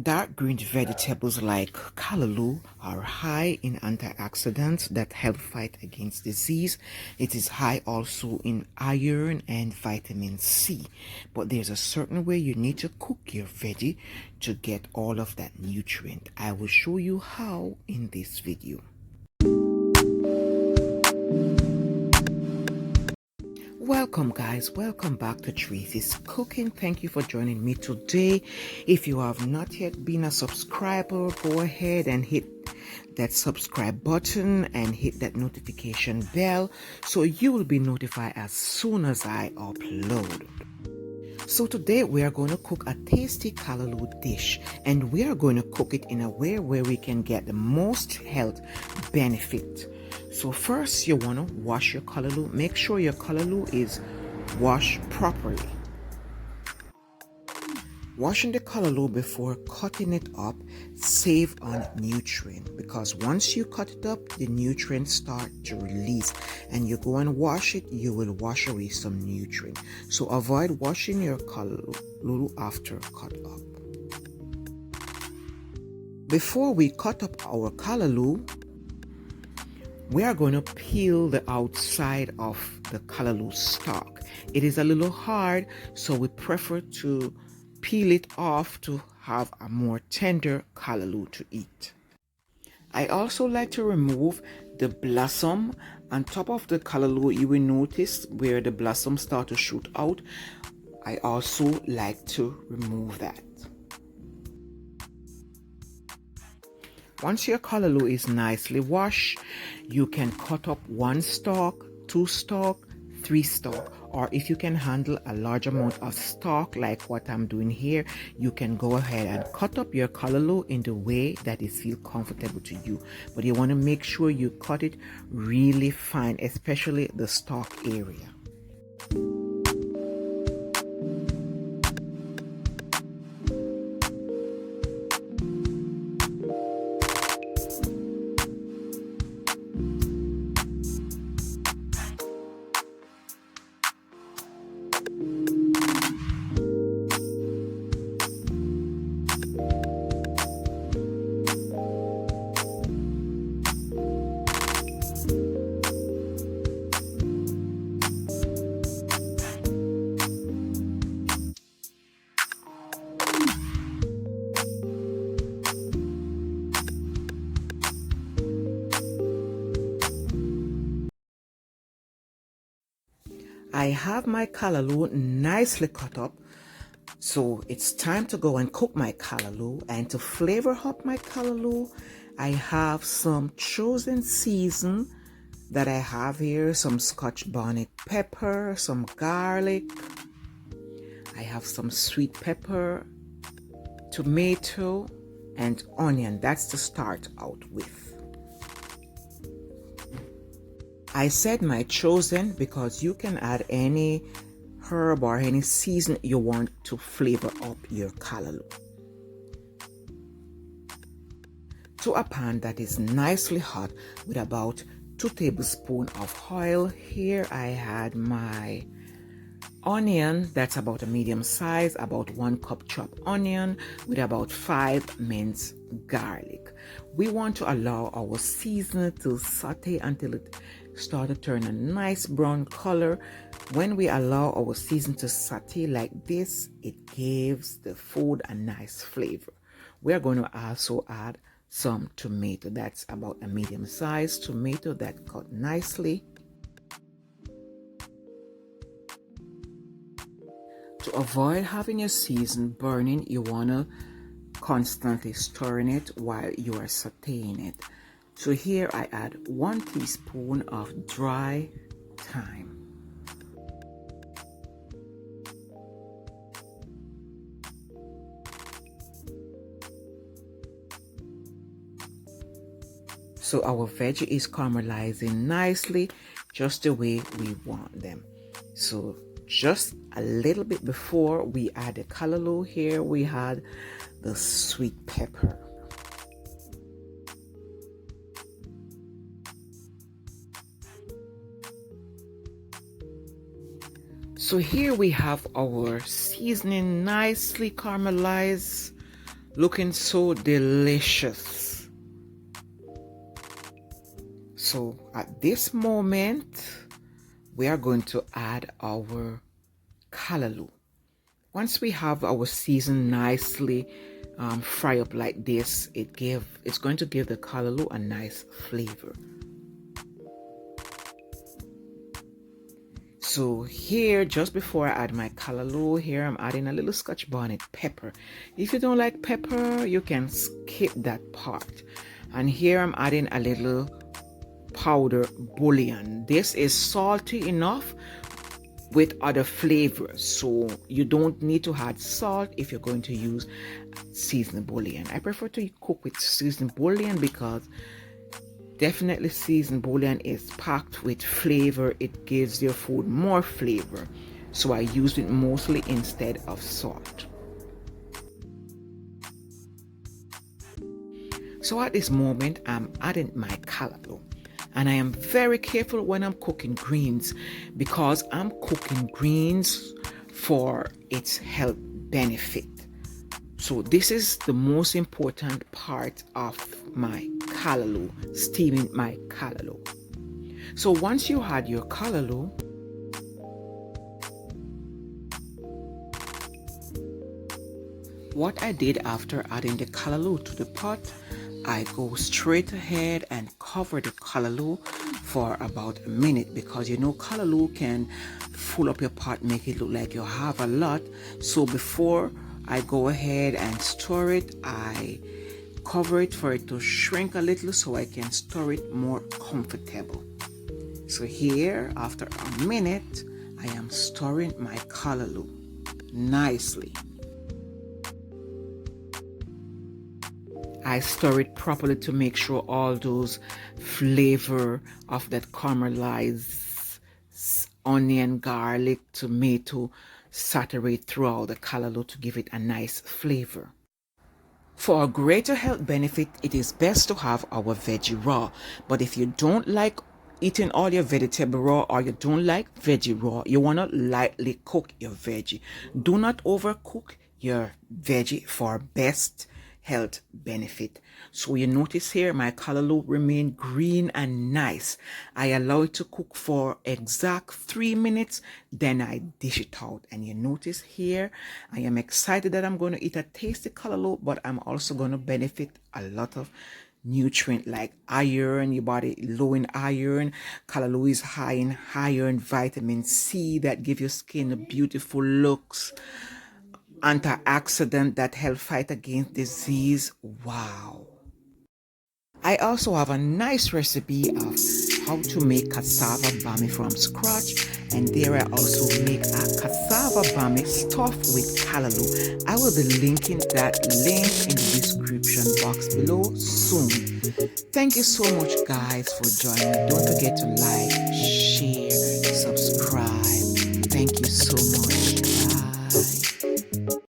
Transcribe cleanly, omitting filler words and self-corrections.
Dark green vegetables like callaloo are high in antioxidants that help fight against disease. It is high also in iron and vitamin C. But there's a certain way you need to cook your veggie to get all of that nutrient. I will show you how in this video. Welcome guys, welcome back to Tracy's Cooking. Thank you for joining me today. If you have not yet been a subscriber, go ahead and hit that subscribe button and hit that notification bell so you will be notified as soon as I upload. So today we are going to cook a tasty callaloo dish, and we are going to cook it in a way where we can get the most health benefit. So first you want to wash your callaloo. Make sure your callaloo is washed properly. Washing the callaloo before cutting it up save on nutrient, because once you cut it up, the nutrients start to release, and you go and wash it, you will wash away some nutrient. So avoid washing your callaloo after cut up. Before we cut up our callaloo, we are going to peel the outside of the callaloo stalk. It is a little hard, so we prefer to peel it off to have a more tender callaloo to eat. I also like to remove the blossom on top of the callaloo. You will notice where the blossoms start to shoot out. I also like to remove that. Once your callaloo is nicely washed, you can cut up 1 stalk, 2 stalk, 3 stalk, or if you can handle a large amount of stalk like what I'm doing here, you can go ahead and cut up your callaloo in the way that it feels comfortable to you. But you want to make sure you cut it really fine, especially the stalk area. I have my callaloo nicely cut up, so it's time to go and cook my callaloo. And to flavor up my callaloo, I have some chosen season that I have here, some Scotch bonnet pepper, some garlic, I have some sweet pepper, tomato, and onion. That's to start out with. I said my chosen because you can add any herb or any season you want to flavor up your callaloo. To a pan that is nicely hot with about 2 tablespoons of oil. Here I had my onion, that's about a medium size, about 1 cup chopped onion with about 5 minced garlic. We want to allow our seasoning to saute until it starts to turn a nice brown color. When we allow our seasoning to saute like this, it gives the food a nice flavor. We are going to also add some tomato. That's about a medium size tomato that cut nicely. To avoid having your season burning, you want to constantly stirring it while you are sauteing it. So here I add 1 teaspoon of dry thyme. So our veggie is caramelizing nicely, just the way we want them. So just a little bit before we add the callaloo, here we had the sweet pepper. So here we have our seasoning nicely caramelized. looking so delicious. So at this moment, we are going to add our calaloo. Once we have our season nicely fry up like this, it's going to give the calaloo a nice flavor. So here, just before I add my calaloo, here I'm adding a little Scotch bonnet pepper. If you don't like pepper, you can skip that part. And here I'm adding a little powder bouillon. This is salty enough with other flavors, so you don't need to add salt if you're going to use seasoned bouillon. I prefer to cook with seasoned bouillon because definitely seasoned bouillon is packed with flavor. It gives your food more flavor, so I use it mostly instead of salt. So at this moment, I'm adding my calaloo. And I am very careful when I'm cooking greens because I'm cooking greens for its health benefit. So this is the most important part of my calaloo, steaming my calaloo. So once you add your calaloo, what I did after adding the calaloo to the pot, I go straight ahead and cover the calaloo for about a minute because you know calaloo can fill up your pot, make it look like you have a lot. So before I go ahead and store it, I cover it for it to shrink a little so I can store it more comfortable. So here, after a minute, I am storing my calaloo nicely. I stir it properly to make sure all those flavor of that caramelized onion, garlic, tomato saturate throughout the calaloo to give it a nice flavor. For a greater health benefit, it is best to have our veggie raw. But if you don't like eating all your vegetable raw or you don't like veggie raw, you want to lightly cook your veggie. Do not overcook your veggie for best health benefit. So you notice here my calaloo remain green and nice. I allow it to cook for exact 3 minutes, then I dish it out. And you notice here I am excited that I'm going to eat a tasty calaloo, but I'm also going to benefit a lot of nutrient like iron. Your body low in iron. Calaloo is high in iron, vitamin C that give your skin beautiful looks, antioxidant that help fight against disease. Wow. I also have a nice recipe of how to make cassava bami from scratch, and there I also make a cassava bami stuffed with calaloo. I will be linking that link in the description box below soon. Thank you so much guys for joining me. Don't forget to like, share, subscribe. Thank you so much.